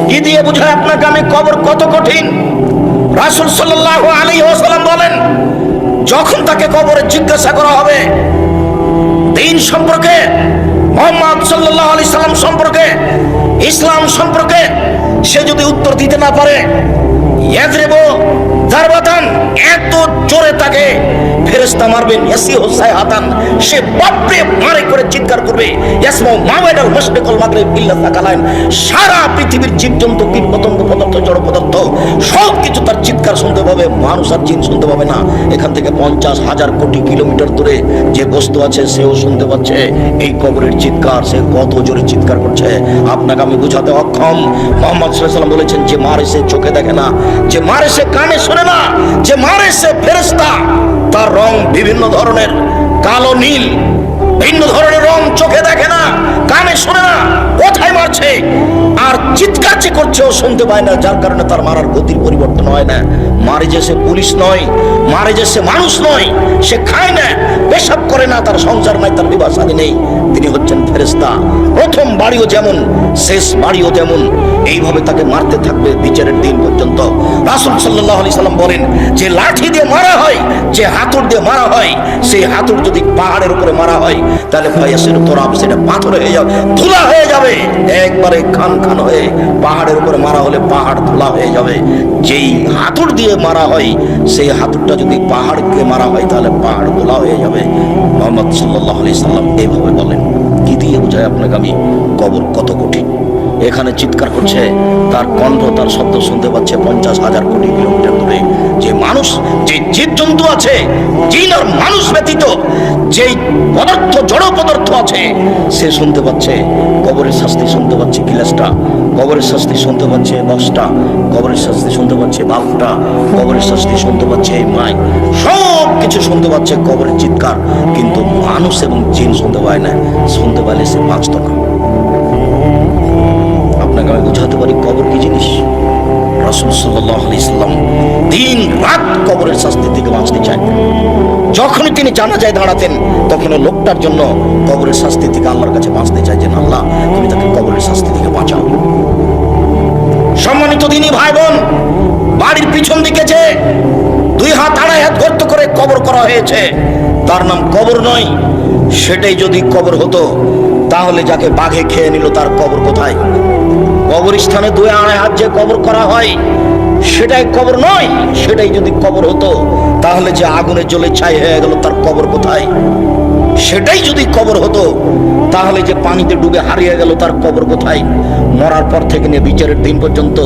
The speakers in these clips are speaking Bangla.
কি দিয়ে বুঝায় আপনাকে আমি কবর কত কঠিন? রাসূল সাল্লাল্লাহু আলাইহি ওয়াসাল্লাম বলেন, যখন তাকে কবরে জিজ্ঞাসা করা হবে দ্বীন সম্পর্কে, মুহাম্মদ সাল্লাল্লাহু আলাইহি সাল্লাম সম্পর্কে, ইসলাম সম্পর্কে, সে যদি উত্তর দিতে না পারে, ইয়াজরিবু দারবাতান, এত জোরে তাকে ফেরেশতা মারবেন, ইয়াসিহু সাইহাতান, সে বাপরে মারে করে চিৎকার করবে, ইয়াসমাউ মাওয়াইদাল মাশরিকুল মাগরিব ইল্লা সাকালাইন, সারা পৃথিবীর জীবজন্তু, কীট পতঙ্গ, পদার্থ, জড় পদার্থ সব কিছু তার চিৎকার শুনতে পাবে, মানুষ আর জিন শুনতে পাবে না। এখান থেকে 50,000 কোটি কিলোমিটার দূরে যে বস্তু আছে সেও শুনতে পাচ্ছে এই কবরের চিৎকার। সে কত জোরে চিৎকার করছে আপনাকে আমি বুঝাতে অক্ষম। মুহাম্মদ সাল্লাল্লাহু আলাইহি ওয়াসাল্লাম বলেছেন, যে মারে সে চোখে দেখে না, যে মারে সে কানে শোনে না, যে মারে সে ফেরেশতা, তার রং বিভিন্ন ধরনের, কালো নীল, ভিন্ন ধরনের রং, চোখে দেখে না, কানে শোনে না, কোথায় মারছে আর চিৎকার যে করছে ও শুনতে পায় না, যার কারণে তার মারার গতির পরিবর্তন হয় না। মারে যে সে পুলিশ নয়, মারে যে সে মানুষ নয়, সে খায় না, পেশাব করে না, তার সংসার নাই, তার বিবাহ শাদী নেই, তিনি হচ্ছেন ফেরেশতা। প্রথম বাড়িও যেমন, শেষ বাড়িও তেমন, এইভাবে তাকে মারতে থাকবে বিচারের দিন পর্যন্ত। রাসূল সাল্লাল্লাহু আলাইহি সাল্লাম বলেন, যে লাঠি দিয়ে মারা হয়, যে হাতুড় দিয়ে মারা হয়, সেই হাতুড় যদি পাহাড়ের উপরে মারা হয় তাহলে ফায়াসির তোরাব, সেটা পাথর হয়ে যাবে, ধুলা হয়ে যাবে, একবারে খান খান হয়ে। পাহাড়ের উপরে মারা হলে পাহাড় ধুলা হয়ে যাবে। যেই হাতুড় দিয়ে মারা হয়, সেই হাতুড়টা যদি পাহাড়কে মারা হয় তাহলে পাহাড় ধুলা হয়ে যাবে। মুহাম্মদ সাল্লাল্লাহু আলাইহি সাল্লাম এইভাবে বলেন। কি দিয়ে বোঝায় আপনাকে আমি কবর কত কঠিন? এখানে চিৎকার করছে, তার কণ্ঠ, তার শব্দ শুনতে পাচ্ছে 50,000 কোটি কিলোমিটার দূরে। যে মানুষ, যে জীবজন্তু আছে, জিন আর মানুষ ব্যতীত যেই পদার্থ, জড় পদার্থ আছে, সে শুনতে পাচ্ছে কবরের শাস্তি, শুনতে পাচ্ছে গিলাসটা, কবরের শাস্তি শুনতে পাচ্ছে বক্সটা, কবরের শাস্তি শুনতে পাচ্ছে বাল্বটা, কবরের শাস্তি শুনতে পাচ্ছে এই মাইক, সব কিছু শুনতে পাচ্ছে কবরের চিৎকার। কিন্তু মানুষ এবং জিন শুনতে পায় না, শুনতে পাইলে সে বাঁচত না। আপনাকে আমি বুঝাতে পারি কবর কি জিনিস। রাসূল সাল্লাল্লাহু আলাইহি সাল্লাম দিন রাত কবরের শাস্তি থেকে বাঁচতে চান। যখনই তিনি জানাজায় দাঁড়াতেন, তখন লোকটার জন্য কবরের শাস্তি থেকে আল্লাহর কাছে বাঁচতে চাইছেন, আল্লাহ তুমি তাকে কবরের শাস্তি থেকে বাঁচাও। সম্মানিত দিনী ভাই বোন, বাড়ির পিছন দিকে যে 2 হাত 2.5 হাত গর্ত করে কবর করা হয়েছে, তার নাম কবর নয়। সেটাই যদি কবর হতো, তাহলে যাকে বাঘে খেয়ে নিল তার কবর কোথায়? কবরস্থানে 2-2.5 হাত যে কবর করা হয়, সেটাই কবর নয়। সেটাই যদি কবর হতো, তাহলে যে আগুনে জ্বলে ছাই হয়ে গেল তার কবর কোথায়? সেটাই যদি কবর হতো, তাহলে যে পানিতে ডুবে হারিয়ে গেল তার কবর কোথায়? মরার পর থেকে নিয়ে বিচারের দিন পর্যন্ত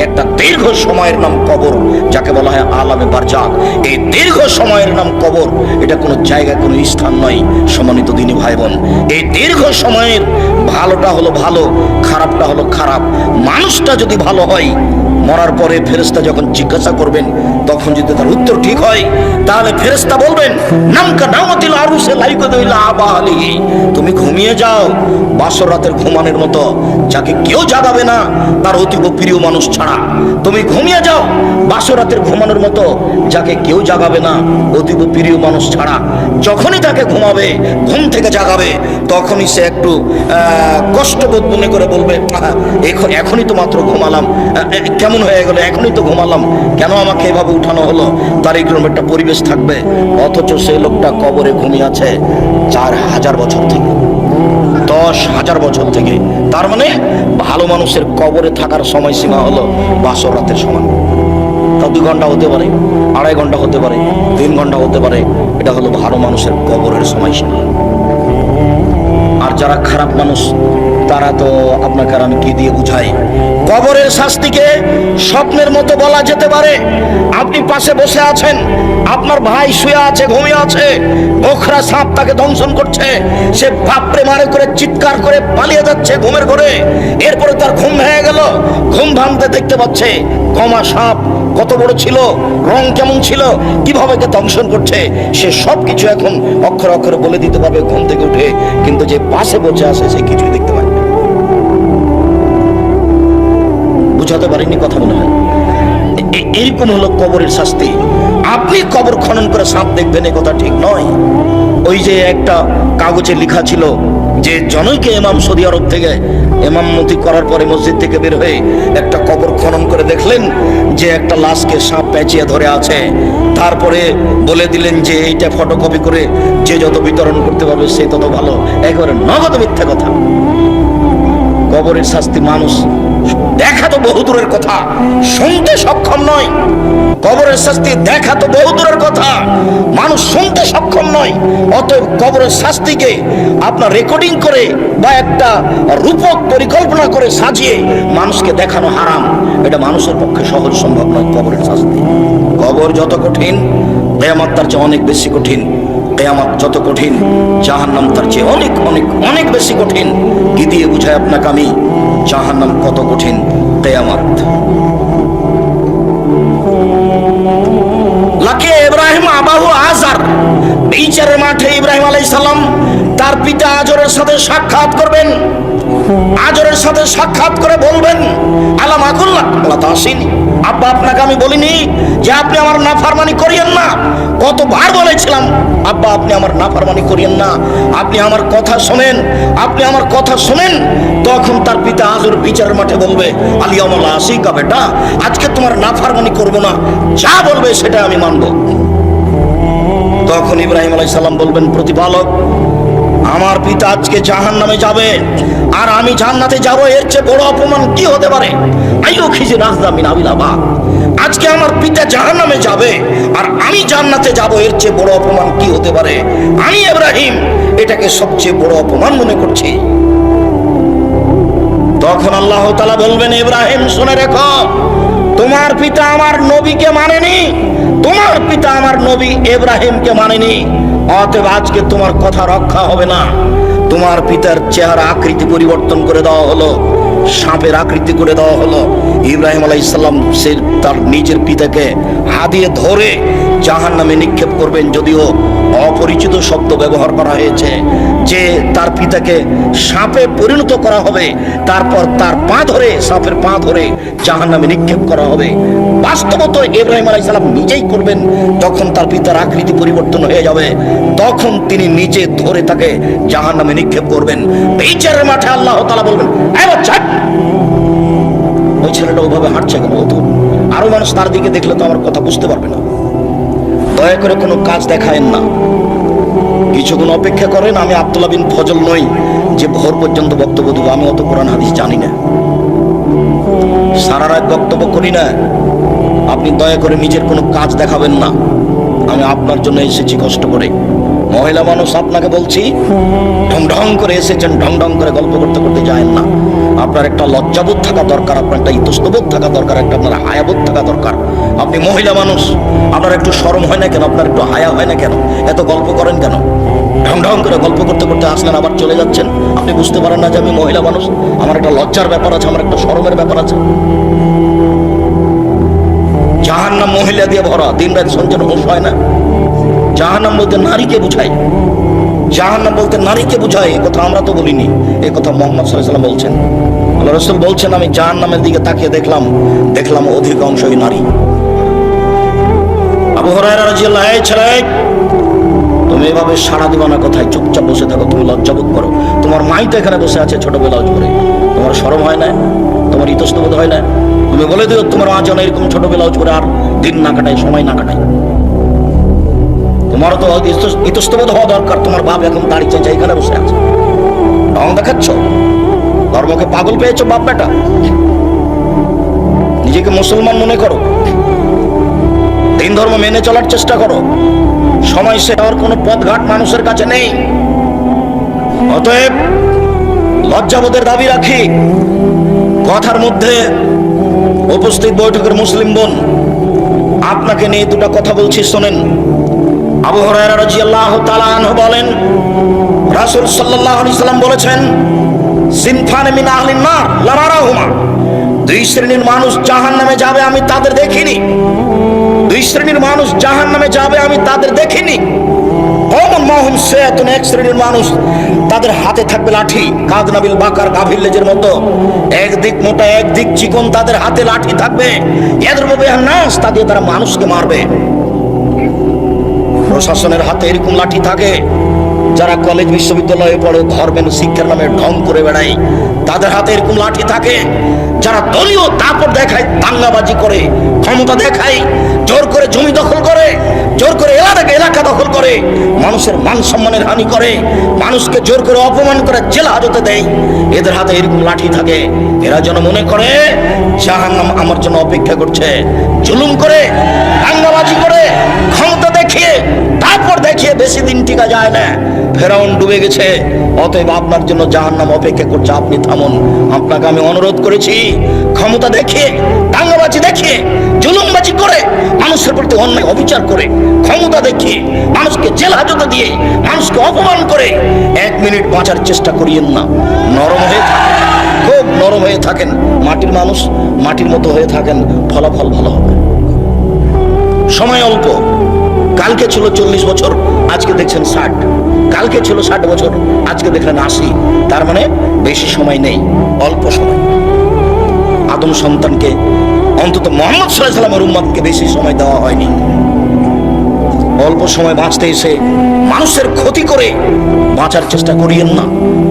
একটা দীর্ঘ সময়ের নাম কবর, যাকে বলা হয় আলামে বারজাক। এই দীর্ঘ সময়ের নাম কবর, এটা কোনো জায়গা, কোনো স্থান নয়। সম্মানিত দিনী ভাই বোন, এই দীর্ঘ সময়ের ভালোটা হলো ভালো, খারাপটা হলো খারাপ। মানুষটা যদি ভালো হয়, মরার পরে ফেরেশতা যখন জিজ্ঞাসা করবেন, তখন যদি তার উত্তর ঠিক হয়, তাহলে ফেরেশতা বলবেন, নামকা নামাতিল আরুসে লাইকুদুল আবালি, তুমি ঘুমিয়ে যাও বাসর রাতের ঘুমানোর মতো, যাকে কেউ জাগাবে না তার অতীব প্রিয় মানুষ ছাড়া। তুমি ঘুমিয়ে যাও বাসর রাতের ঘুমানোর মতো, যাকে কেউ জাগাবে না অতীব প্রিয় মানুষ ছাড়া। যখনই তাকে ঘুমাবে, ঘুম থেকে জাগাবে, তখনই সে একটু কষ্টবোধ মনে করে বলবে, এখনই তো মাত্র ঘুমালাম, কেমন হয়ে গেল, এখনই তো ঘুমালাম, কেন আমাকে এভাবে উঠানো হলো? তার এইরকম একটা পরিবেশ থাকবে। অথচ সেই লোকটা কবরে ঘুমিয়ে আছে 4,000 বছর থেকে, 10,000 বছর থেকে। তার মানে ভালো মানুষের কবরে থাকার সময়সীমা হলো বাসর রাতের সমান। তা 2 ঘন্টা হতে পারে, 2.5 ঘন্টা হতে পারে, 3 ঘন্টা হতে পারে। এটা হলো ভালো মানুষের কবরের সময়সীমা। আর যারা খারাপ মানুষ, তারা তো আপনাকে আর আমি কি দিয়ে বুঝাই? কবরের শাস্তিকে স্বপ্নের মতো বলা যেতে পারে। আপনি পাশে বসে আছেন, আপনার ভাই শুয়ে আছে, ঘুমিয়ে আছে, ওখরা সাপ তাকে দংশন করছে, সে বাপরে মারে করে চিৎকার করে পালিয়ে যাচ্ছে ঘুমের ঘরে। এরপরে তার ঘুম ভেঙে গেল, ঘুম ভাঙতে দেখতে পাচ্ছে কমা সাপ কত বড় ছিল, রং কেমন ছিল, কিভাবে কে দংশন করছে, সে সব কিছু এখন অক্ষরে অক্ষরে বলে দিতে পারবে ঘুম থেকে উঠে। কিন্তু যে পাশে বসে আছে সে কিছুই দেখতে পায় না। বুঝাতে পারিনি কথা মনে হয়? এরকম হলো কবরের শাস্তি। আপনি কবর খনন করে সাপ দেখবেন, এ কথা ঠিক নয়। ওই যে একটা কাগজে লেখা ছিল, যে জনৈকে ইমাম সৌদি আরব থেকে ইমামতি করার পরে মসজিদ থেকে বের হয়ে একটা কবর খনন করে দেখলেন যে একটা লাশকে সাপ পেঁচিয়ে ধরে আছে। তারপরে বলে দিলেন যে এইটা ফটোকপি করে যে যত বিতরণ করতে পারবে সে তত ভালো। একেবারে নগদ মিথ্যা কথা। কবরের শাস্তি মানুষ দেখা তো বহু দূরের কথা, শুনতে সক্ষম নয়। কবরের শাস্তি দেখা তো বহু দূরের কথা, মানুষ শুনতে সক্ষম নয়। অতএব কবরের শাস্তিকে আপনার রেকর্ডিং করে বা একটা রূপক পরিকল্পনা করে সাজিয়ে মানুষকে দেখানো হারাম। এটা মানুষের পক্ষে সহজ সম্ভব নয়। কবরের শাস্তি, কবর যত কঠিন কিয়ামত তার চেয়ে অনেক বেশি কঠিন। কিয়ামত যত কঠিন জাহান্নাম তার চেয়ে অনেক অনেক অনেক বেশি কঠিন। কি দিয়ে বুঝায় আপনাকে আমি জাহান্নাম কত কঠিন, কিয়ামত। লাকে ইব্রাহিম আবাহু আজার, বিচারের মাঠে ইব্রাহিম আলাইহিস সালাম তার পিতা আজরের সাথে সাক্ষাৎ করবেন। আজরের সাথে সাক্ষাৎ করে বলবেন, আলাম আকুল্লাহ আল্লাহ তাসিনী, আব্বা আপনাকে আমি বলিনি যে আপনি আমার নাফরমানি করিয়েন না? কতবার বলেছিলাম আব্বা আপনি আমার নাফরমানি করিয়েন না, আপনি আমার কথা শোনেন, আপনি আমার কথা শোনেন। তখন তার পিতা আজর বিচারের মাঠে বলবে, আলিয়ামুল আসিকা, বেটা আজকে তোমার নাফরমানি করব না, যা বলবে সেটা আমি মানব। তখন ইব্রাহিম আলাইহিস সালাম বলবেন, প্রতিপালক আমার পিতা আজকে জাহান্নামে যাবে আর আমি জান্নাতে যাব, এর চেয়ে বড় অপমান কি হতে পারে? আইয়ো খিজি রাজদা মিন আবিলাবা, আজকে আমার পিতা জাহান্নামে যাবে আর আমি জান্নাতে যাব, এর চেয়ে বড় অপমান কি হতে পারে? আমি ইব্রাহিম এটাকে সবচেয়ে বড় অপমান মনে করছি। তখন আল্লাহ তাআলা বলবেন, ইব্রাহিম শুনে রেখো, তোমার পিতা আমার নবীকে মানেনি, তোমার পিতা আমার নবী ইব্রাহিমকে মানেনি। অতএব আজকে তোমার কথা রক্ষা হবে না। তোমার পিতার চেহারা আকৃতি পরিবর্তন করে দেওয়া হলো, সাপের আকৃতি করে দেওয়া হলো। ইব্রাহিম আলাইহিস সালাম সে তার নিজের পিতাকে হাদিয়ে ধরে জাহান্নামে নিক্ষেপ করবেন। যদিও অপরিচিত শব্দ ব্যবহার করা হয়েছে যে তার পিতাকে সাপে পরিণত করা হবে, তারপর তার পা ধরে, সাপের পা ধরে জাহান্নামে নিক্ষেপ করা হবে। বাস্তবত ইব্রাহিম আলাইহিস সালাম নিজেই করবেন। যখন তার পিতার আকৃতি পরিবর্তন হয়ে যাবে তখন তিনি নিজে ধরে তাকে জাহান্নামে নিক্ষেপ করবেন। বিচারের মাঠে আল্লাহ তাআলা বলবেন, এই বাচ্চা, ওই ছেলেটা ওভাবে হাঁটছে কেন? আরো মানুষ তার দিকে দেখলে তো আমার কথা বুঝতে পারবে না। দয়া করে কোনো কাজ দেখায়েন না, কিছুক্ষণ অপেক্ষা করেন। আমি আব্দুল্লাহ বিন ফজল নই যে ভোর পর্যন্ত বক্তব্য দেবো। আমি অত কোরআন হাদিস জানি না, সারা রাত বক্তব্য করি না। আপনি দয়া করে নিজের কোনো কাজ দেখাবেন না। আমি আপনার জন্য এসেছি কষ্ট করে। মহিলা মানুষ, আপনাকে বলছি, ঢং ঢং করে এসেছেন, ঢং ঢং করে গল্প করতে করতে যায়েন না। আপনার একটা লজ্জাবোধ থাকা দরকার, আপনার একটা ইতস্তবোধ থাকা দরকার, একটা আপনার হায়াবোধ থাকা দরকার। আপনি মহিলা মানুষ, আপনার একটু শরম হয় না কেন? আপনার একটু হায়া হয় না কেন? এত গল্প করেন কেন? ঢং ঢং করে গল্প করতে করতে আসলেন, আবার চলে যাচ্ছেন। আপনি বুঝতে পারেন না যে আমি মহিলা মানুষ? আমার একটা লজ্জার ব্যাপার আছে, আমার একটা শরমের ব্যাপার আছে। জাহান্নাম মহিলা দিয়ে ভরা, দিন রাত সঞ্চন হুঁশ হয় না। জাহান্নাম বলতে নারীকে বুঝায়, জাহান্নাম বলতে নারীকে বুঝায়। এ কথা আমরা তো বলিনি, এ কথা মুহাম্মদ সাল্লাল্লাহু আলাইহি ওয়াসাল্লাম বলছেন। আল্লাহ রাসূল বলছেন, আমি জাহান্নামের দিকে তাকিয়ে দেখলাম অধিকাংশই নারী। আবু হুরায়রা রাদিয়াল্লাহু আনহু, ছেলে তুমি এভাবে সাড়া দিবা না কথায়, চুপচাপ বসে থাকো, তুমি লজ্জাবোধ করো। তোমার মাই তো এখানে বসে আছে ছোট ব্লাউজ পরে, তোমার শরম হয় না? তোমার ইতস্তবোধ হয় না? তুমি বলে দিও তোমার মা যেন এরকম ছোট ব্লাউজ পরে আর দিন না কাটায়, সময় না কাটায়। তোমারও তো ইতস্তবোধ হওয়া দরকার। তোমার বাপ এখন দাড়ি চেঁচে এখানে বসে আছে, ঢং দেখাচ্ছ, ধর্মকে পাগল পেয়েছো বাপ বেটা। নিজেকে মুসলমান মনে করো, দিন ধর্ম মেনে চলার চেষ্টা করো। সময় সেটার কোনো পথঘাট মানুষের কাছে নেই। অতএব লজ্জাবোধের দাবি রাখি। কথার মধ্যে উপস্থিত বৈঠকের মুসলিম বোন, আপনাকে নিয়ে দুটো কথা বলছি, শোনেন। আবু হুরায়রা রাদিয়াল্লাহু তাআলা আনহু বলেন, রাসূল সাল্লাল্লাহু আলাইহি সাল্লাম বলেছেন, সিনফান মিন আহলিন নার লা নারাহুমা, দুই শ্রেণীর মানুষ জাহান্নামে যাবে আমি তাদের দেখিনি। দুই শ্রেণীর মানুষ জাহান্নামে যাবে আমি তাদের দেখিনি। কওমুন মাহুম সায়াতুন, এক শ্রেণীর মানুষ তাদের হাতে থাকবে লাঠি, কাদনাবিল বাকার, গাভীর লেজের মতো, একদিক মোটা একদিক চিকন, তাদের হাতে লাঠি থাকবে। ইয়াদরুবু বিহান নাস, তা দিয়ে তারা মানুষকে মারবে। প্রশাসনের হাতে এরকম লাঠি থাকে, যারা কলেজ বিশ্ববিদ্যালয়ে পড়ে ধর্মের শিক্ষার নামে ঢং করে বেড়ায়, তাদের হাতে এরকম লাঠি থাকে। যারা দলীয় দাপট দেখায়, দাঙ্গাবাজি করে, ক্ষমতা দেখায়, জোর করে জমি দখল করে, জোর করে এলাকা দখল করে, মানুষের মান সম্মানের হানি করে, মানুষকে জোর করে অপমান করে জেল হাজতে দেয়, এদের হাতে এরকম লাঠি থাকে। এরা যেন মনে করে জাহান্নাম আমার জন্য অপেক্ষা করছে। জুলুম করে, দাঙ্গাবাজি করে, ক্ষমতা দেখিয়ে, তারপর দেখিয়ে বেশি দিন টিকা যায় না। ফেরাউন ডুবে গেছে, অতএব আপনার জন্য জাহান্নাম অপেক্ষা করছে। আপনি থামুন। আপনাকে আমি অনুরোধ করেছি, ক্ষমতা দেখিয়ে, দাঙ্গাবাজি দেখিয়ে, জুলুমবাজি করে, মানুষের প্রতি অন্যায় অবিচার করে, ক্ষমতা দেখিয়ে, মানুষকে জেল হাজতে দিয়ে, মানুষকে অপমান করে 1 মিনিট বাঁচার চেষ্টা করিয়েন না। নরম হয়ে থাকেন, খুব নরম হয়ে থাকেন। মাটির মানুষ, মাটির মতো হয়ে থাকেন, ফলাফল ভালো হবে। সময় অল্প। কালকে ছিল 40 বছর, আজকে দেখছেন 60। কালকে ছিল 60 বছর, আজকে দেখলেন 80। তার মানে বেশি সময় নেই, অল্প সময়। আদম সন্তানকে, অন্তত মুহাম্মদ সাল্লাল্লাহু আলাইহি ওয়াসাল্লামের উম্মতকে বেশি সময় দেওয়া হয়নি। অল্প সময় বাঁচতে এসে মানুষের ক্ষতি করে বাঁচার চেষ্টা করিয়েন না,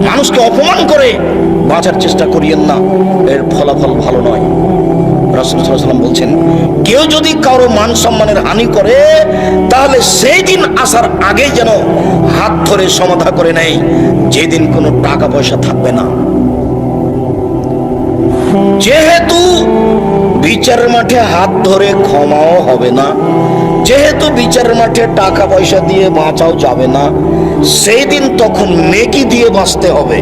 মানুষকে অপমান করে বাঁচার চেষ্টা করিয়েন না। এর ফলাফল ভালো নয়। রাসূল সাল্লাল্লাহু আলাইহি ওয়াসাল্লাম বলছেন, কেউ যদি কারো মান সম্মানের হানি করে, তাহলে সেই দিন আসার আগে যেন হাত ধরে সমাধা করে নেয়, যেদিন কোনো টাকা পয়সা থাকবে না। যেহেতু বিচারের মাঠে হাত ধরে ক্ষমাও হবে না, যেহেতু বিচারের মাঠে টাকা পয়সা দিয়ে বাঁচাও যাবে না, সেই দিন তখন নেকি দিয়ে বাঁচতে হবে।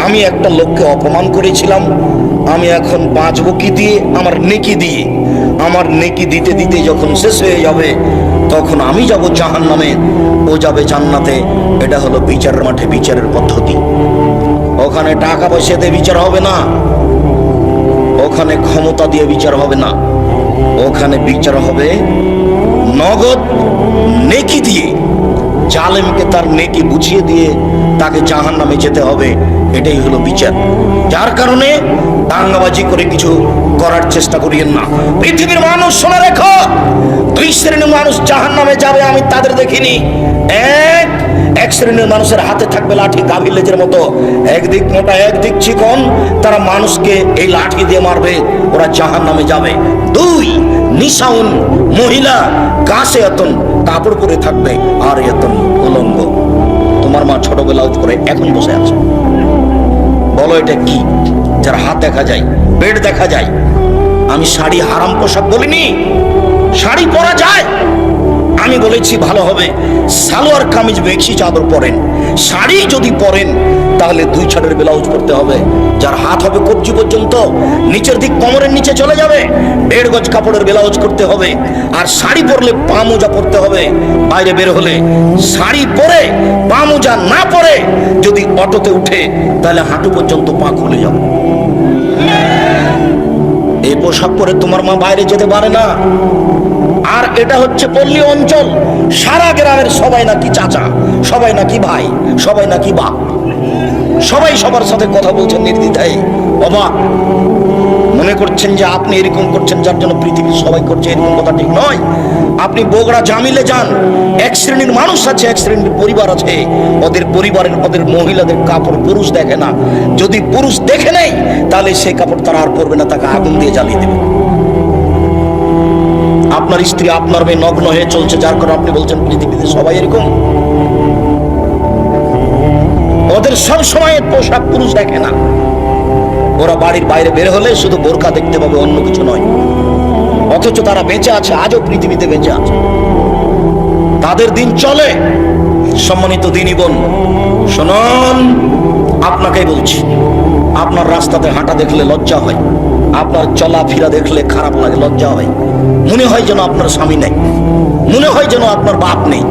আমি একটা লোককে অপমান করেছিলাম, আমি এখন বাঁচবো কি দিয়ে? আমার নেকি দিয়ে। আমার নেকি দিতে দিতে যখন শেষ হয়ে যাবে, তখন আমি যাব জাহান্নামে, ও যাবে জান্নাতে। এটা হলো বিচারের মাঠে বিচারের পদ্ধতি। ওখানে টাকা পয়সা দিয়ে বিচার হবে না, ওখানে ক্ষমতা দিয়ে বিচার হবে না, ওখানে বিচার হবে নগদ নেকি দিয়ে। জালেমকে তার নেকি বুঝিয়ে দিয়ে তাকে জাহান্নামে যেতে হবে। এটাই হলো বিচার। যার কারণে দাঙ্গাবাজি করে কিছু করার চেষ্টা করিয়েন না। পৃথিবীর মানুষ শুনে রেখো, 2 শ্রেণীর মানুষ জাহান্নামে যাবে আমি তাদের দেখিনি। এক শ্রেণীর মানুষের হাতে থাকবে লাঠি গাভীর লেজের মতো, একদিক মোটা একদিক চিকন, তারা মানুষকে এই লাঠি দিয়ে মারবে, ওরা জাহান্নামে যাবে। 2 নিসাউন, মহিলা, গাছে এতন কাপড় পরে থাকবে, আর এতন উলঙ্গ। তোমার মা ছোটবেলা করে এখন বসে আছে, বলো এটা কি? যার হাত দেখা যায়, পেট দেখা যায়। আমি শাড়ি হারাম পোশাক বলিনি, শাড়ি পরা যায়। আমি বলেছি ভালো হবে সালোয়ার কামিজ বেশি চাদর পরেন। শাড়ি যদি পরেন তাহলে 2 ছাড়ের ব্লাউজ পরতে হবে, যার হাত হবে কবজি পর্যন্ত, নিচের দিক কোমরের নিচে চলে যাবে। 1.5 গজ কাপড়ের ব্লাউজ করতে হবে। আর শাড়ি পরলে পা মোজা পরতে হবে। বাইরে বের হলে শাড়ি পরে পা মোজা না পরে যদি অটোতে উঠে, তাহলে হাঁটু পর্যন্ত পা খুলে যাবে। এই পোশাক পরে তোমার মা বাইরে যেতে পারে না। আর এটা হচ্ছে পল্লী অঞ্চল, সারা গ্রামের সবাই নাকি চাচা, সবাই নাকি ভাই, সবাই নাকি বাপ, সবাই সবার সাথে কথা বলছেন নির্দ্বিধায়। বাবা মনে করছেন যে আপনি এরকম করছেন যার জন্য পৃথিবীর সবাই করছে, এরকম কথা ঠিক নয়। আপনি বগুড়া জামিলে যান, 1 শ্রেণীর মানুষ আছে, 1 শ্রেণীর পরিবার আছে, ওদের পরিবারের ওদের মহিলাদের কাপড় পুরুষ দেখে না। যদি পুরুষ দেখে নেয় তাহলে সেই কাপড় তারা আর পরবে না, তাকে আগুন দিয়ে জ্বালিয়ে দেবে। আপনার স্ত্রী আপনার মেয়ে নগ্ন হয়ে চলছে, যার কারণে আপনি বলছেন পৃথিবীতে সবাই এরকম। ওদের সব সময় পোশাক পুরুষ দেখে না, ওরা বাড়ির বাইরে বের হলে শুধু বোরকা দেখতে পাবে, অন্য কিছু নয়। অথচ তারা বেঁচে আছে, আজও পৃথিবীতে বেঁচে আছে, তাদের দিন চলে। সম্মানিত দিনী বোন শুনুন, আপনাকেই বলছি, আপনার রাস্তাতে হাঁটা দেখলে লজ্জা হয়, আপনার চলাফেরা দেখলে খারাপ লাগে, লজ্জা হয়। মনে হয় যেন আপনার স্বামী নেই, মনে হয় যেন আপনার বাপ নেই,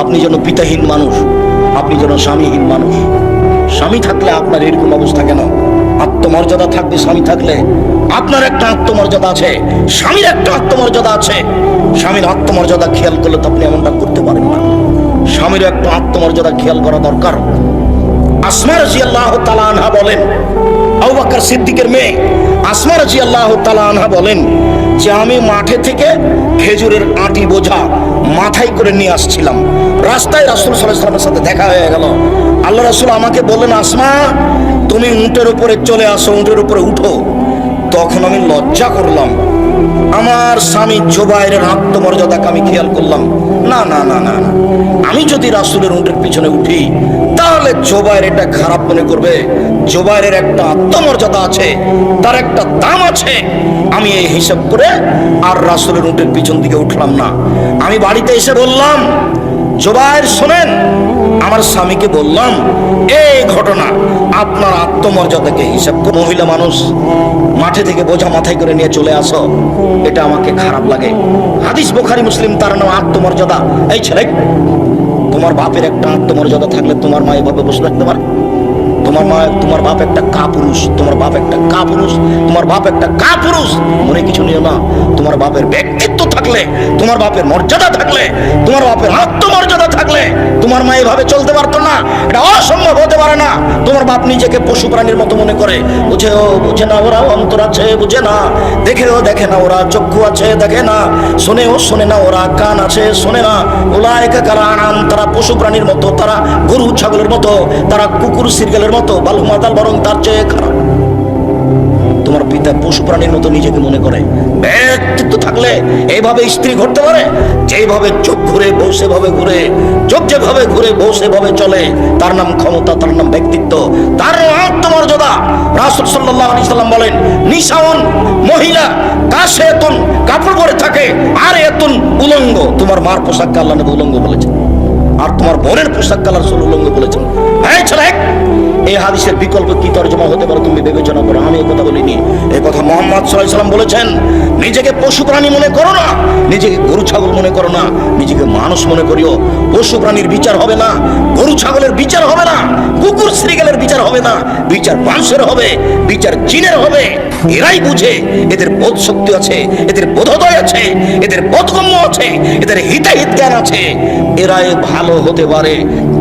আপনি যেন পিতাহীন মানুষ, আপনি যেন স্বামীহীন মানুষ। স্বামী থাকলে আপনার এরকম অবস্থা কেন? আত্মমর্যাদা থাকবে স্বামী থাকলে। আপনার একটা আত্মমর্যাদা আছে, স্বামীর একটা আত্মমর্যাদা আছে। স্বামীর আত্মমর্যাদা খেয়াল করলে তো আপনি এমনটা করতে পারেন না। স্বামীর একটা আত্মমর্যাদা খেয়াল করা দরকার। আসমা রাদিয়াল্লাহু তাআলা আনহা বলেন, আবু বকর সিদ্দিকের মেয়ে আসমা রাদিয়াল্লাহু তাআলা আনহা বলেন যে আমি মাঠে থেকে খেজুরের আটি বোঝা মাথায় করে নিয়ে আসছিলাম। রাস্তায় রাসূল সাল্লাল্লাহু আলাইহি ওয়াসাল্লামের সাথে দেখা হয়ে গেল। আল্লাহ রাসূল আমাকে বললেন, আসমা তুমি উটের উপরে চলে আসো, উটের উপরে উঠো। তখন আমি লজ্জা করলাম। আমার স্বামী জুবাইরের আত্মমর্যাদাকে আমি খেয়াল করলাম, না না না না না, আমি যদি রাসূলের উটের পিছনে উঠি তাহলে জুবাইর এটা খারাপ মনে করবে। জুবাইরের একটা আত্মমর্যাদা আছে, তার একটা দাম আছে। আমি এই হিসাব করে আর রাসূলের উটের পিছন দিকে উঠলাম না। আমি বাড়িতে এসে বললাম, জুবাইর শোনেন, আমার স্বামীকে বললাম এই ঘটনা, আপনার আত্মমর্যাদাকে হিসাব করে মহিলা মানুষ মাঠে থেকে বোঝা মাথায় করে নিয়ে চলে আসো, এটা আমাকে খারাপ লাগে। হাদিস বুখারী মুসলিম, তার নাম আত্মমর্যাদা। এই ছেলে, তোমার বাপের একটা আত্মমর্যাদা থাকলে তোমার মা এভাবে বসে থাকতে পারে? তোমার বাপ একটা কাপুরুষ, তোমার বাপ একটা কাপুরুষ, তোমার বাপ একটা কাপুরুষ, মনে কিছু নিও না। তোমার বাপের ব্যক্তিত্ব থাকলে, তোমার বাপের মর্যাদা থাকলে, তোমার বাপের আত্মমর্যাদা থাকলে তোমার মা এভাবে চলতে পারতো না। এটা অসম্ভব হতে পারে না। তোমার বাপ নিজেকে পশু প্রাণীর মতো মনে করে। বুঝে না ওরা অন্তর আছে, বুঝে না। দেখে না ওরা চক্ষু আছে, দেখে না। শোনে না ওরা কান আছে, শোনে না। উলাইকা কাল আনাম, তারা পশু প্রাণীর মতো, তারা গরু ছাগলের মতো, তারা কুকুর সিরগালের মতো, বালহুমাদাল, বরং তার চেয়ে খারাপ। তোমার পিতা পশু প্রাণীর মতো নিজেকে মনে করে। ব্যক্তিত্ব থাকলে এইভাবে স্ত্রী ঘুরতে পারে? যেভাবে চোখ ঘুরে বউ সেভাবে ঘুরে, চোখ যেভাবে ঘুরে বউ সেভাবে চলে। তার নাম ক্ষমতা, তার নাম ব্যক্তিত্ব, তার নাম আত্মমর্যাদা। রাসূল সাল্লাল্লাহু আলাইহি সাল্লাম বলেন, নিসাউন, মহিলা কাসিয়াতুন, কাপড় পরে থাকে, আর এতুন, উলঙ্গ। তোমার মার পোশাককে আল্লাহ নবী উলঙ্গ বলেছেন, আর তোমার বোনের পোশাককে আল্লাহ রাসূল উলঙ্গ বলেছেন। হ্যাঁ ছেলে, এই হাদিসের বিকল্প কি তরজমা হতে পারে তুমি বিবেচনা করো। আমি এই কথা বলিনি, এই কথা মুহাম্মদ সাল্লাল্লাহু আলাইহি সাল্লাম বলেছেন। নিজেকে পশু প্রাণী মনে করো না, নিজেকে গরু ছাগল মনে করো না, নিজেকে মানুষ মনে করিও। পশু প্রাণীর বিচার হবে না, গরু ছাগলের বিচার হবে না, কুকুর শ্রীগালের বিচার হবে না, বিচার মানুষের হবে, বিচার জিনের হবে। এরাই বুঝে, এদের বোধ শক্তি আছে, এদের বোধোদয় আছে, এদের বোধগম্য আছে, এদের হিতাহিত জ্ঞান আছে। এরাই ভালো হতে পারে।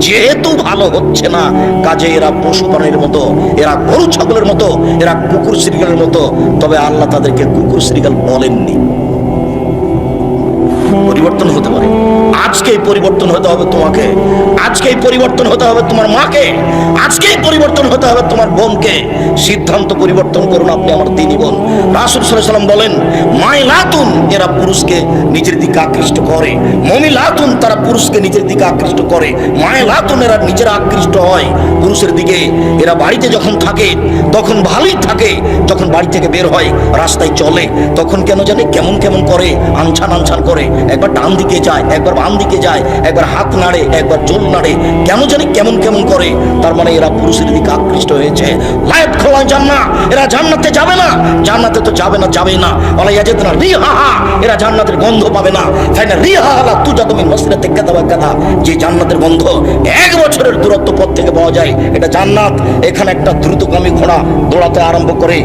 যেহেতু ভালো হচ্ছে না, কাজে এরা পশু প্রাণীর মতো, এরা গরু ছাগলের মতো, এরা কুকুর শ্রীগালের মতো। তবে আল্লাহ তাদেরকে কুকুর শ্রীগাল বলেননি। পরিবর্তন হতে পারে। আজকেই পরিবর্তন হতে হবে তোমাকে, আজকেই পরিবর্তন হতে হবে তোমার মাকে, আজকেই পরিবর্তন হতে হবে তোমার বোনকে। সিদ্ধান্ত পরিবর্তন করুন, আপনি আমার দিনী বোন। রাসূল সাল্লাল্লাহু আলাইহি সাল্লাম বলেন, মাইলাতুন, এরা পুরুষকে নিজের দিকে আকৃষ্ট করে। মুমিলাতুন, তারা পুরুষকে নিজের দিকে আকৃষ্ট করে। মাইলাতুন, এরা নিজেরা আকৃষ্ট হয় পুরুষের দিকে। এরা বাড়িতে যখন থাকে তখন ভালোই থাকে, যখন বাড়ি থেকে বের হয় রাস্তায় চলে তখন কেন জানি কেমন কেমন করে, আনছান আনছান করে। একবার ডান দিকে যায়, একবার বাম দিকে যায়, একবার হাত নাড়ে, একবার চোল নাড়ে, কেন জানি কেমন কেমন করে। তার মানে এরা পুরুষের দিকে আকৃষ্ট হয়েছে। লাইফ খোলা জান্নাত, এরা জান্নাতে যাবে না। জান্নাতে তো যাবে না, যাবে না। ওয়ালা ইয়াজিদুনা রিহাহা, এরা জান্নাতের গন্ধ পাবে না। ফাইনা রিহাহা লা তুজাদু মিন মাসিরাতি কাযা ওয়া কাযা, যে জান্নাতের গন্ধ 1 বছরের দূরত্ব পথ থেকে পাওয়া যায়, এটা জান্নাত। এখানে একটা দ্রুতগামী ঘোড়া দৌড়াতে আরম্ভ করে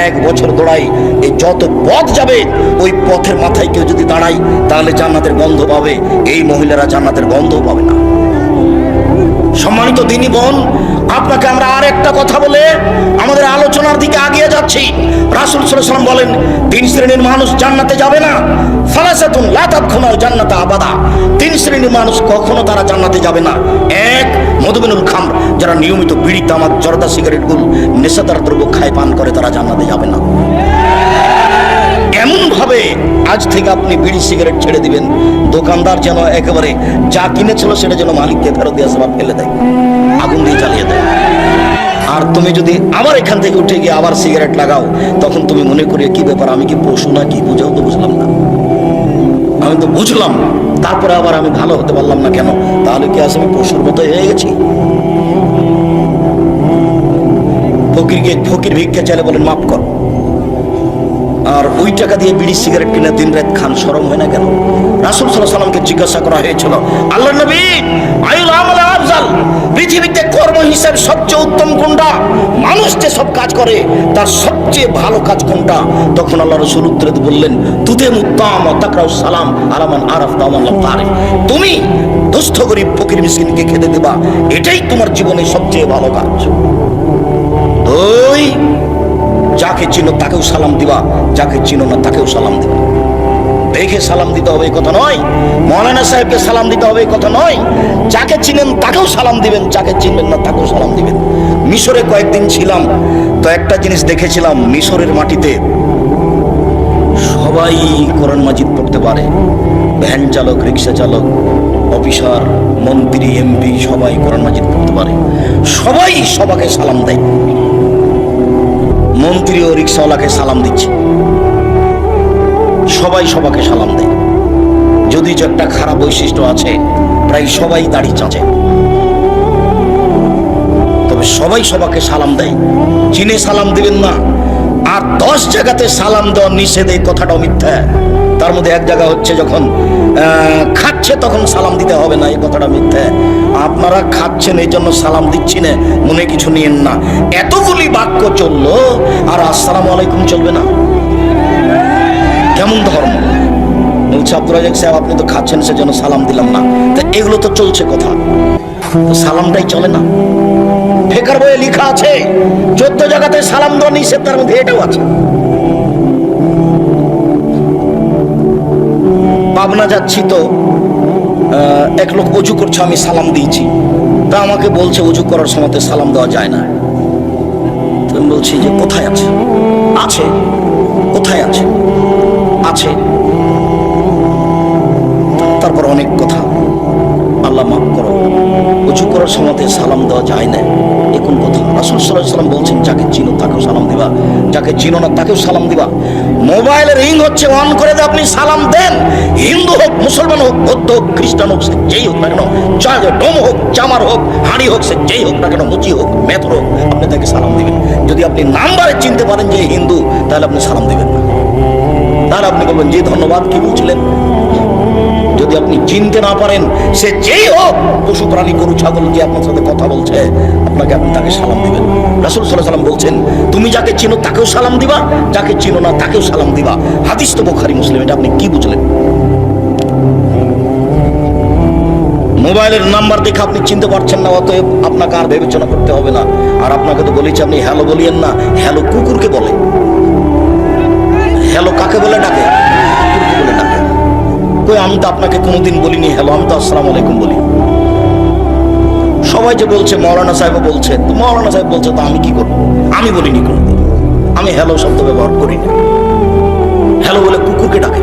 1 বছর দৌড়াই, এই যত পথ যাবে ওই পথের মাথায় কেউ যদি দাঁড়ায় তাহলে জান্নাতের গন্ধ পাবে। এই মহিলারা জান্নাতের গন্ধ পাবে না। সম্মানিত দিনী বোন, আপনাকে আমরা আর একটা কথা বলে আমাদের আলোচনার দিকে আগিয়ে যাচ্ছি। রাসূল সাল্লাল্লাহু আলাইহি সাল্লাম বলেন, 3 শ্রেণীর মানুষ জান্নাতে যাবে না। সালাসাতুন লা তাদখুলুল জান্নাতা আবাদা, 3 শ্রেণীর মানুষ কখনো তারা জান্নাতে যাবে না। 1, মদমিনুল খামর, যারা নিয়মিত বিড়ি, তামাক, জর্দা, সিগারেট, গুল, নেশাদার দ্রব্য খায়, পান করে, তারা জান্নাতে যাবে না। এমন ভাবে আজ থেকে আপনি বিড়ি সিগারেট ছেড়ে দিবেন, দোকানদার যেন একেবারে যা কিনেছিল সেটা যেন মালিককে ফেরত দিয়ে আসে বা ফেলে দেয়, আগুন দিয়ে জ্বালিয়ে দেয়। আর তুমি যদি আবার এখান থেকে উঠে গিয়ে আবার সিগারেট লাগাও, তখন তুমি মনে করি কি ব্যাপার, আমি কি পশু না কি? বুঝাও তো বুঝলাম না, আমি তো বুঝলাম, তারপরে আবার আমি ভালো হতে পারলাম না কেন? তাহলে কি আজ আমি পশুর মতো হয়ে গেছি? ফকির ভিক্ষা চাইলে বলেন মাফ কর, আর ওই টাকা দিয়ে বিড়ি সিগারেট কিনে দিন রাত খান, শরম হয় না কেন? রাসূল সাল্লাল্লাহু আলাইহি সাল্লামকে জিজ্ঞাসা করা হয়েছিল, আল্লাহর নবী, আইউল আমাল আফজাল, পৃথিবীতে কর্ম হিসাব সবচেয়ে উত্তম কোনটা? মানুষ যে সব কাজ করে তার সবচেয়ে ভালো কাজ কোনটা? তখন আল্লাহ রাসূল উত্তরে বললেন, তুতে মুত্তাম ওয়া তাকরাউ সালাম আলা মান আরাফতা ওয়া মান লাম তারিফ, তুমি দুস্থ গরীব ফকির মিসকিনকে খেতে দেবা, এটাই তোমার জীবনে সবচেয়ে ভালো কাজ। ওই যাকে চিনো তাকেও সালাম দিবা, যাকে চিনো না তাকেও সালাম দিবা। দেখে সালাম দিতে হবে এই কথা নয়, মৌলানা সাহেবকে সালাম দিতে হবে এই কথা নয়, যাকে চিনেন তাকেও সালাম দিবেন, যাকে চিনবেন না তাকেও সালাম দিবেন। মিশরে কয়েকদিন ছিলাম, তো একটা জিনিস দেখেছিলাম, মিশরের মাটিতে সবাই কোরআন মাজিদ পড়তে পারে, ভ্যান চালক, রিক্সা চালক, অফিসার, মন্ত্রী, এমপি সবাই কোরআন মাজিদ পড়তে পারে, সবাই সবাইকে সালাম দেয়। মন্ত্রী ও রিক্সাওয়ালাকে সালাম দিচ্ছে, সবাই সবাইকে সালাম দেয়। যদি একটা খারাপ বৈশিষ্ট্য আছে, প্রায় সবাই দাড়ি চাঁচে, তবে সবাই সবাইকে সালাম দেয়। চিনে সালাম দিবেন না। আর 10 জায়গাতে সালাম দেওয়া নিষেধ, এই কথাটাও মিথ্যা। তার মধ্যে এক জায়গা হচ্ছে যখন খাচ্ছে তখন সালাম দিতে হবে না, এই কথাটা মিথ্যা। আপনারা খাচ্ছেন এই জন্য সালাম দিচ্ছি না, মনে কিছু নিয়েন না। এতগুলি বাক্য চললো আর আসসালামু আলাইকুম চলবে না? কেমন ধর্ম? বলছে আব্দুর রাজাক সাহেব আপনি তো খাচ্ছেন সেজন্য সালাম দিলাম না। তা এগুলো তো চলছে কথা, সালামটাই চলে না। ফেকার বইয়ে লেখা আছে 14 জায়গাতে সালাম দেওয়া নিষেধ, তার মধ্যে এটাও আছে। পাবনা যাচ্ছি তো এক লোক অজু করছে, আমি সালাম দিয়েছি, তা আমাকে বলছে অজু করার সময় সালাম দেওয়া যায় না। তো আমি বলছি যে কোথায় আছে? আছে। কোথায় আছে? আছে। তারপর অনেক কথা, আল্লাহ মাফ করো, উঁচু করার সময় সালাম দেওয়া যায় না, এ কোন কথা? রাসূল সাল্লাল্লাহু আলাইহি ওয়াসাল্লাম বলছেন যাকে চিনো তাকেও সালাম দিবা, যাকে চিনো না তাকেও সালাম দিবা। মোবাইলের রিং হচ্ছে, অন করে দিয়ে আপনি সালাম দেন। হিন্দু হোক, মুসলমান হোক, বৌদ্ধ হোক, খ্রিস্টান হোক, সে যেই হোক না কেন, ডোম হোক, চামার হোক, হাঁড়ি হোক, সে যেই হোক না কেন, মুচি হোক, মেথর হোক, আপনি তাকে সালাম দিবেন। যদি আপনি নাম্বারে চিনতে পারেন যে হিন্দু, তাহলে আপনি সালাম দিবেন না, তাহলে আপনি বলবেন জি ধন্যবাদ, কি বলছিলেন। যদি আপনি চিনতে না পারেন, সে যেই হোক, পশু প্রাণী, গরু ছাগল, যে আপনার সাথে কথা বলছে, আপনাকে আপনি তাকে সালাম দিবেন। রাসূল সাল্লাল্লাহু আলাইহি ওয়াসাল্লাম বলছেন তুমি যাকে চিনো তাকেও সালাম দিবা, যাকে চিনো না তাকেও সালাম দিবা। হাদিস তো বুখারী মুসলিম। এটা আপনি কি বুঝলেন? মোবাইলের নাম্বার দেখে আপনি চিনতে পারছেন না, অতএব আপনাকে আর বিবেচনা করতে হবে না। আর আপনাকে তো বলেছি আপনি হ্যালো বলিয়েন না, হ্যালো কুকুরকে বলে। হ্যালো কাকে বলে ডাকে? কুকুরকে বলে ডাকে। আমি তো আপনাকে কোনোদিন বলিনি হ্যালো, আমি তো আসসালামু আলাইকুম বলি। সবাই যে বলছে, মৌলানা সাহেব বলছে, তো মৌলানা সাহেব বলছে, তো আমি কি করবো? আমি বলিনি কোনোদিন, আমি হ্যালো শব্দ ব্যবহার করি না। হ্যালো বলে কুকুরকে ডাকে।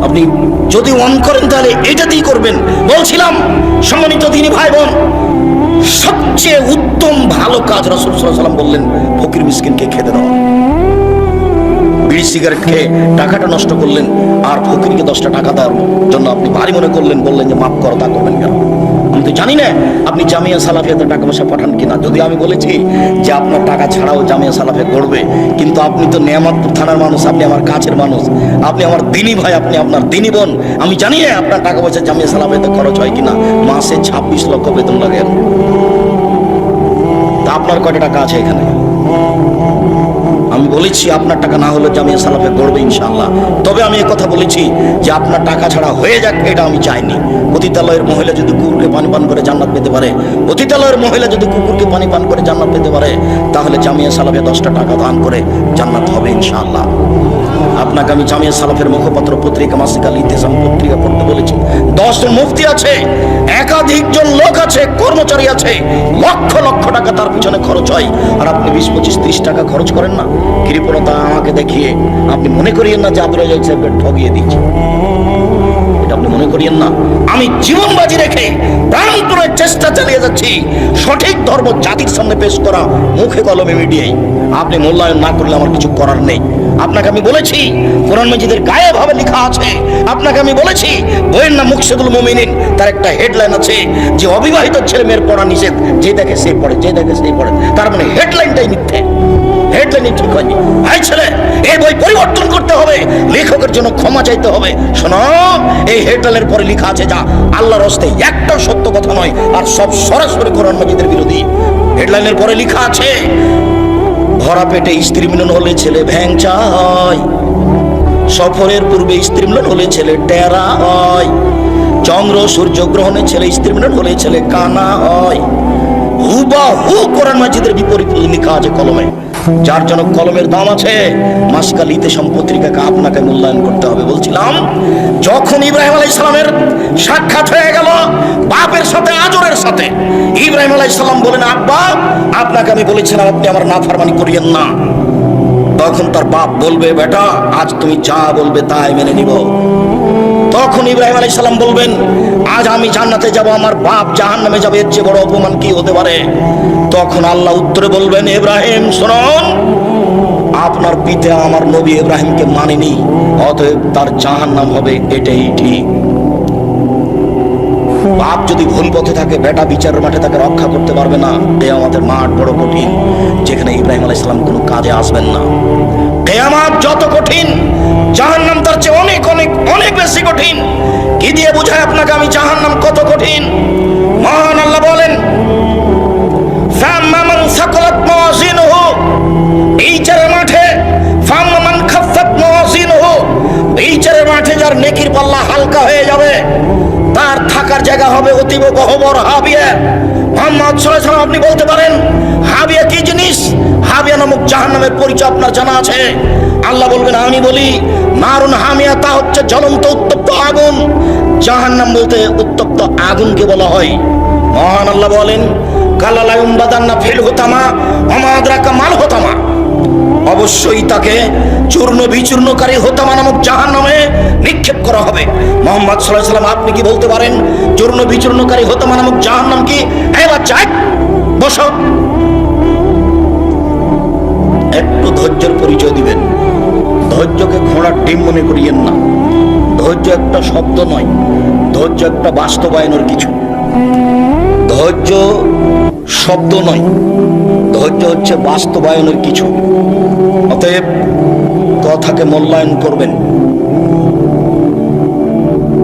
আপনি যদি অন করেন তাহলে এটাতেই করবেন। বলছিলাম সম্মানিত দিনী ভাই বোন, সবচেয়ে উত্তম ভালো কাজ রাসূল সাল্লাল্লাহু আলাইহি ওয়াসাল্লাম বললেন ফকির মিসকিনকে খেতে দেওয়া। বিড়ি সিগারেট খেয়ে টাকাটা নষ্ট করলেন, আর ফকিরকে 10টা টাকা দেওয়ার জন্য আপনি ভারী মনে করলেন, বললেন যে মাফ করো, তা করবেন কেন? আমি তো জানি না আপনি জামিয়া সালাফিয়াতে টাকা পয়সা পাঠান কিনা। যদি আমি বলেছি যে আপনার টাকা ছাড়াও জামিয়া সালাফিয়া করবে, কিন্তু আপনি তো নেয়ামতপুর থানার মানুষ, আপনি আমার কাছের মানুষ, আপনি আমার দিনী ভাই, আপনি আপনার দিনী বোন, আমি জানি না আপনার টাকা পয়সা জামিয়া সালাফিয়াতে খরচ হয় কিনা। মাসে 26 লক্ষ বেতন লাগে, তা আপনার কয়টা টাকা আছে এখানে? আমি বলেছি আপনার টাকা না হলে জামিয়া সালাফে গড়বে ইনশাআল্লাহ। তবে আমি কথা বলেছি যে আপনার টাকা ছাড়া হয়ে যাক, এটা আমি চাইনি। পতিতালয়ের মহিলা যদি কুকুরকে পানি পান করে জান্নাত পেতে পারে, পতিতালয়ের মহিলা যদি কুকুরকে পানি পান করে জান্নাত পেতে পারে, তাহলে জামিয়া সালাফে 10টা টাকা দান করে জান্নাত হবে ইনশাআল্লাহ। আপনাকে আমি জামিয়া সালাফের মুখপত্র পত্রিকা মাসিক আল ইতিসাম পত্রিকা পড়তে বলেছি। 10 জন মুফতি আছে, একাধিক জন লোক আছে, কর্মচারী আছে, লক্ষ লক্ষ টাকা তার পিছনে খরচ হয়, আর আপনি 20, 25, 30 টাকা খরচ করেন না। কৃপণতা আমাকে দেখিয়ে আপনি মনে করিয়েন না যে আব্দুর রাজাক সাহেবকে ঠগিয়ে দিয়েছে, এটা আপনি মনে করিয়েন না। আমি জীবন বাজি রেখে প্রাণপণে চেষ্টা চালিয়ে যাচ্ছি সঠিক ধর্ম জাতির সামনে পেশ করা, মুখে কলমে মিডিয়ায়। আপনি মূল্যায়ন না করলে আমার কিছু করার নেই। আপনাকে আমি বলেছি কোরআন মাজিদের গায়ে ভাবে লেখা আছে। আপনাকে আমি বলেছি বইয়ের নাম মুকশিদুল মুমিনিন, তার একটা হেডলাইন আছে যে অবিবাহিত ছেলে মেয়ের পড়া নিষেধ, যে দেখে সে পড়ে, যে দেখে সেই পড়ে। তার মানে হেডলাইনটাই মিথ্যে, হেডলাইনই ঠিক হয়নি। ভাই ছেলে, এই বই পরিবর্তন করতে হবে, লেখকের জন্য ক্ষমা চাইতে হবে। শোনো, এই হেডলাইনের পরে লেখা আছে যা আল্লাহর হস্তে একটা সত্য কথা নয়, আর সব সরাসরি কোরআন মাজিদের বিরোধী। হেডলাইনের পরে লেখা আছে ভরা পেটে স্ত্রী মিলন হলে ছেলে ভ্যাংচা হয়, সফরের পূর্বে স্ত্রী মিলন হলে ছেলে টেরা হয়, চন্দ্র সূর্য গ্রহণে ছেলে স্ত্রী মিলন হলে ছেলে কানা হয়। হুবাহু কোরআন মাজিদের বিপরীত লেখা আছে কলমে। যার জন্য কলমের দাম আছে, মাসকাল ইতেশাম পত্রিকাকে আপনাকে মূল্যায়ন করতে হবে। বলছিলাম, যখন ইব্রাহিম আলাইহিস সালামের সাক্ষাৎ হয়ে গেল বাপের সাথে, আজরের সাথে, ইব্রাহিম আলাইহিস সালাম বলেন, আব্বা, আপনাকে আমি বলেছিলাম আপনি আমার নাফরমানি করিয়েন না। তখন তার বাপ বলবে, বেটা, আজ তুমি যা বলবে তাই মেনে নিব। তখন ইব্রাহিম আলাইহিস সালাম বলবেন, আজ আমি জান্নাতে যাব, আমার বাপ জাহান্নামে যাবে, এর চেয়ে বড় অপমান কি হতে পারে? তখন আল্লাহ উত্তরে বলবেন, ইব্রাহিম শুনুন, আপনার পিতা আমার নবী ইব্রাহিমকে মানেনি, অতএব তার জাহান্নাম হবে, এটাই ঠিক। বাপ যদি ভুল পথে থাকে, বেটা বিচারের মাঠে তাকে রক্ষা করতে পারবে না। কিয়ামতের মাঠ বড় কঠিন, যেখানে ইব্রাহিম আলাইহিস সালাম কোনো কাজে আসবেন না। কিয়ামত যত কঠিন, জাহান্নাম তার চেয়ে অনেক অনেক অনেক বেশি কঠিন। কি দিয়ে বুঝায় আপনাকে আমি জাহান্নাম কত কঠিন? মহান আল্লাহ বলেন, ফাম্মা মান সাকালাত মাওয়াজিনুহু, বিচারের মাঠে, ফাম্মা মান খাফফাত মাওয়াজিনুহু, বিচারের মাঠে যার নেকির পাল্লা হালকা হয়ে যাবে, তার থাকার জায়গা হবে অতীব গহ্বর হাবিয়া। মুহাম্মদ সাল্লাল্লাহু আলাইহি ওয়াসাল্লাম, আপনি বলতে পারেন হাবিয়া কি জিনিস? হাবিয়া নামক জাহান্নামের পরিচয় আপনার জানা আছে? আল্লাহ বলবেন, আমি বলি, নারুন হামিয়া, তা হচ্ছে জ্বলন্ত উত্তপ্ত আগুন। জাহান্নাম বলতে উত্তপ্ত আগুনকে বলা হয়। মহান আল্লাহ বলেন, কালা লা ইউমবাদান্না ফিল হুতামা ওয়া মা আদরাকা মাল হুতামা, অবশ্যই তাকে চূর্ণ বিচূর্ণকারী হুতামা নামক জাহান্নামে নিক্ষেপ করা হবে। মুহাম্মদ সাল্লাল্লাহু আলাইহি ওয়াসাল্লাম, আপনি কি বলতে পারেন চূর্ণ বিচূর্ণকারী হুতামা নামক জাহান্নাম কি? এই বাচ্চা, বসো, একটু ধৈর্যের পরিচয় দিবেন। ধৈর্যকে ঘোড়ার ডিম মনে করিয়েন না। ধৈর্য একটা শব্দ নয়, ধৈর্য একটা বাস্তবায়নের কিছু। ধৈর্য শব্দ নয়, ধৈর্য হচ্ছে বাস্তবায়নের কিছু। অতএব কথাকে মূল্যায়ন করবেন।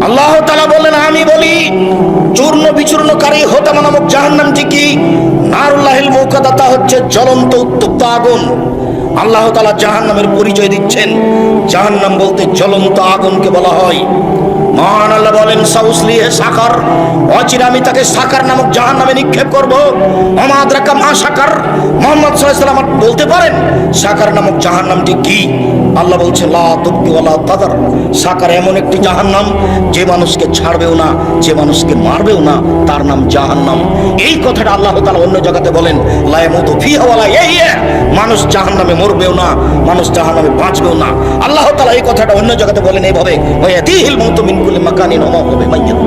আল্লাহ তাআলা বললেন, আমি বলি, চূর্ণ বিচূর্ণকারী হুতামা নামক জাহান্নামটি কি? নারুল্লাহিল মুকাদ্দা, তা হচ্ছে জ্বলন্ত উত্তপ্ত আগুন। আল্লাহ তাআলা জাহান্নামের পরিচয় দিচ্ছেন। জাহান্নাম বলতে জ্বলন্ত আগুনকে বলা হয়। মহান আল্লাহ বলেন, সাউসলিহে সাকার, অচিরে আমি তাকে সাকার নামক জাহান্নামে নিক্ষেপ করব। ওমা আদরাকা মা সাকার, মুহাম্মদ সাল্লাল্লাহু আলাইহি ওয়াসাল্লাম বলতে পারেন সাকার নামক জাহান্নামটি কি? আল্লাহ বলছেন, লা তুবকি ওয়ালা তাদার, সাকার এমন একটি জাহান্নাম যে মানুষকে ছাড়বেও না, যে মানুষকে মারবেও না, তার নাম জাহান্নাম। এই কথাটা আল্লাহ তাআলা অন্য জায়গাতে বলেন, লা ইয়ামুতু ফিহা ওয়ালা ইয়াহইয়া, মানুষ জাহান্নামে মরবেও না, মানুষ জাহান্নামে বাঁচবেও না। আল্লাহ তাআলা এই কথাটা অন্য জায়গাতে বলেন এইভাবে, ওয়ায়াতিহিল মাউতু মিন কুল্লি মাকানিন ওয়া মা হুয়া বিমাইয়িত,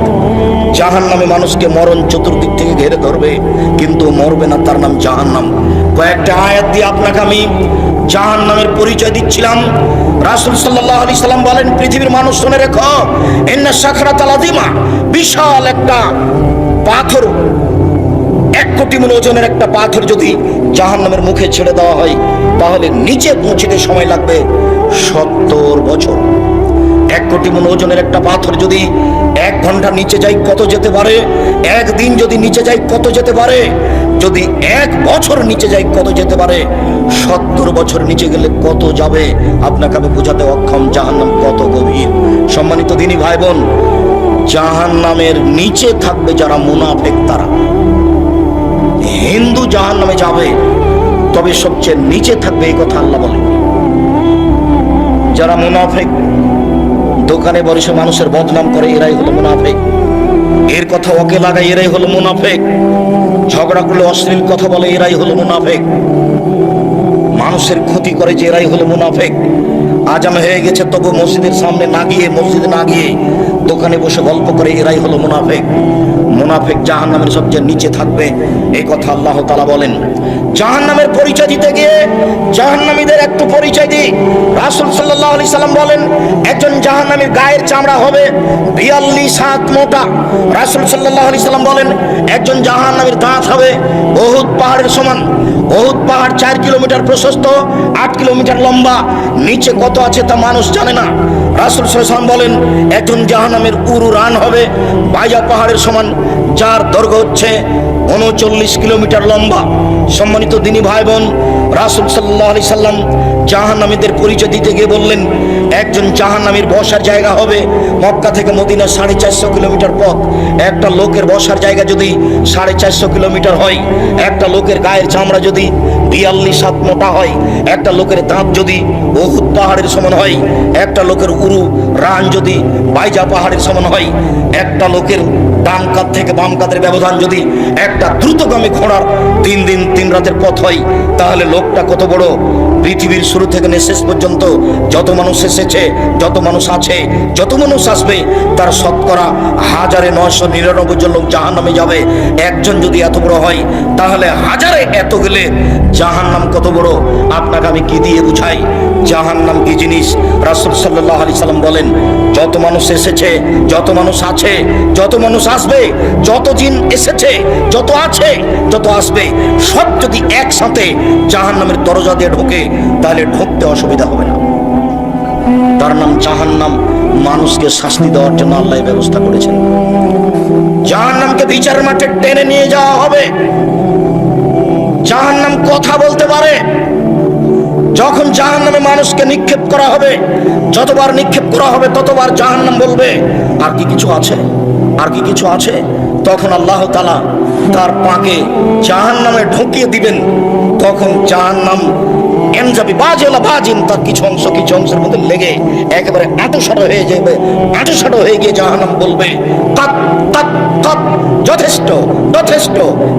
জাহান্নামে মানুষকে মরণ চতুর্দিক থেকে ঘিরে ধরবে, কিন্তু মরবে না, তার নাম জাহান্নাম। কয়েকটা আয়াত দিয়ে আপনাকে আমি জাহান্নামের পরিচয় দিচ্ছিলাম। রাসূল সাল্লাল্লাহু আলাইহি সাল্লাম বলেন, পৃথিবীর মানুষ শুনে রেখো, ইন্না সাখরাতাল আযীমা, বিশাল একটা পাথর, 1 কোটি মণ ওজনের একটা পাথর যদি জাহান্নামের মুখে ছেড়ে দেওয়া হয়, তাহলে নিচে পৌঁছতে সময় লাগবে 70 বছর। 1 কোটি মণ ওজনের একটা পাথর যদি 1 ঘন্টা নিচে যায়, কত যেতে পারে? 1 দিন যদি নিচে যায়, কত যেতে পারে? যদি 1 বছর নিচে যায়, কত যেতে পারে? 70 বছর নিচে গেলে কত যাবে? আপনাকে আমি বোঝাতে অক্ষম জাহান্নাম কত গভীর। সম্মানিত দিনী ভাই বোন, জাহান্নামের নিচে থাকবে যারা মুনাফিক, তারা। হিন্দু জাহান্নামে যাবে, তবে সবচেয়ে নিচে থাকবে, এই কথা আল্লাহ বলেন। যারা মুনাফিক, দোকানে বসে মানুষের বদনাম করে, এরাই হলো মুনাফিক। এর কথা ওকে লাগায়, এরাই হলো মুনাফিক। ঝগড়া করলে অশ্লীল কথা বলে, এরাই হলো মুনাফিক। মানুষের ক্ষতি করে, যে এরাই হলো মুনাফিক। আজান হয়ে গেছে তবু মসজিদের সামনে না গিয়ে, মসজিদে না গিয়ে দোকানে বসে গল্প করে, এরাই হলো মুনাফিক। মুনাফিক জাহান্নামের সবচেয়ে নিচে থাকবে, এই কথা আল্লাহ তাআলা বলেন। জাহান্নামের পরিচয় দিতে গিয়ে জাহান্নামীদের একটু পরিচয় দিই। রাসূল সাল্লাল্লাহু আলাইহি সাল্লাম বলেন, একজন জাহান্নামীর গায়ের চামড়া হবে 42 হাত মোটা। রাসূল সাল্লাল্লাহু আলাইহি সাল্লাম বলেন, একজন জাহান্নামীর দাঁত হবে উহুদ পাহাড়ের সমান। উহুদ পাহাড় 4 কিলোমিটার প্রশস্ত, 8 কিলোমিটার লম্বা। নিচে কত আছে তা মানুষ জানে না। রাসূল সাল্লাল্লাহু আলাইহি সাল্লাম বলেন, একজন জাহান্নামীর উরু রান হবে বাইজা পাহাড়ের সমান, যার দৈর্ঘ্য হচ্ছে 39 কিলোমিটার লম্বা। সম্মানিত দিনী ভাই বোন, রাসূল সাল্লাল্লাহু আলাইহি সাল্লাম জাহান্নামীদের পরিচয় দিতে গিয়ে বললেন, একজন জাহান্নামীর বসার জায়গা হবে মক্কা থেকে মদিনা 450 কিলোমিটার পথ। একটা লোকের বসার জায়গা যদি 450 কিলোমিটার হয়, একটা লোকের গায়ের চামড়া যদি 42 হাত মোটা হয়, একটা লোকের দাঁত যদি উহুদ পাহাড়ের সমান হয়, একটা লোকের উরু রান যদি বাইজা পাহাড়ের সমান হয়, একটা লোকের ডান কাঁধ থেকে বাম কাঁধের ব্যবধান যদি একটা দ্রুতগামী ঘোড়ার 3 দিন 3 রাতের পথ হয়, তাহলে লোকটা কত বড়! পৃথিবীর শুরু থেকে শেষ পর্যন্ত যত মানুষ এসেছে, যত মানুষ আছে, যত মানুষ আসবে, তার শতকরা 1999 জন লোক জাহান্নামে যাবে। একজন যদি এত বড় হয়, তাহলে হাজারে এত গেলে জাহান্নাম কত বড়! আপনাকে আমি কি দিয়ে বুঝাই জাহান্নাম কি জিনিস? রাসূল সাল্লাল্লাহু আলাইহি সাল্লাম বলেন, যত মানুষ এসেছে, যত মানুষ আছে, যত মানুষ আসবে, যত জিন এসেছে, যত আছে, যত আসবে, সব যদি একসাথে জাহান্নামের দরজা দিয়ে ঢোকে, তাহলে ঢুকতে অসুবিধা হবে না। তার নাম জাহান্নাম। মানুষকে শাস্তি দেওয়ার জন্য আল্লাহ ব্যবস্থা করেছেন। জাহান্নামকে বিচারের মাঠে টেনে নিয়ে যাওয়া হবে। জাহান্নাম কথা বলতে পারে। যখন জাহান্নামে মানুষকে নিক্ষেপ করা হবে, যতবার নিক্ষেপ করা হবে ততবার জাহান্নাম বলবে, আর কি কিছু আছে, আর কি কিছু আছে? তখন আল্লাহ তাআলা তার পাকে জাহান্নামে ঢুকিয়ে দিবেন। তখন জাহান্নাম এনজাবি বাজেলা বাজিন, তার কিছু অংশের মধ্যে লেগে একেবারে আঁটুসাঁটো হয়ে যাবে। আঁটুসাঁটো হয়ে গিয়ে জাহান্নাম বলবে, কাত কাত কাত, যথেষ্ট যথেষ্ট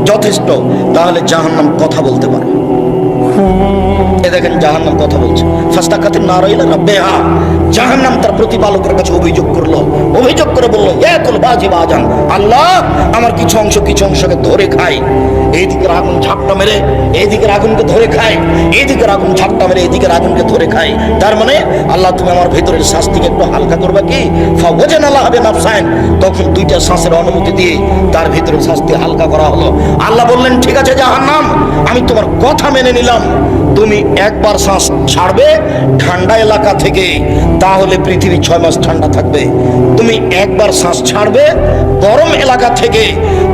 যথেষ্ট। তাহলে জাহান্নাম কথা বলতে পারে। এ দেখেন জাহান্নাম কথা বলছে। ফাস্তাকাতিন নার ইলা রাব্বিহা, জাহান্নাম তার প্রতিপালকের কাছে অভিযোগ করলো। অভিযোগ করে বলল, ইয়াকুল বাজি বাজান, আল্লাহ আমার কিছু অংশকে ধরে খায়। এইদিকের আগুন ঝাপটা মেরে এইদিকের আগুনকে ধরে খায়, এইদিকের আগুন ঝাপটা মেরে এইদিকের আগুনকে ধরে খায়। তার মানে আল্লাহ তুমি আমার ভেতরের শাস্তিকে একটু হালকা করবে কি? ফাওয়াজান আল্লাহ হবে নাফসাইন, তখন দুইটা শ্বাসের অনুমতি দিয়ে তার ভেতরের শাস্তি হালকা করা হলো। আল্লাহ বললেন, ঠিক আছে জাহান্নাম, আমি তোমার কথা মেনে নিলাম। তুমি একবার শ্বাস ছাড়বে ঠান্ডা এলাকা থেকে, তাহলে পৃথিবী 6 মাস ঠান্ডা থাকবে। তুমি একবার শ্বাস ছাড়বে গরম এলাকা থেকে,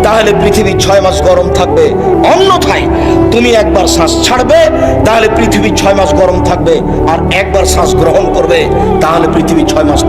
তাহলে পৃথিবী 6 মাস গরম থাকবে। অন্যথায় তুমি একবার শ্বাস ছাড়বে, তাহলে পৃথিবী 6 মাস গরম থাকবে, আর একবার শ্বাস গ্রহণ করবে, তাহলে পৃথিবী 6 মাস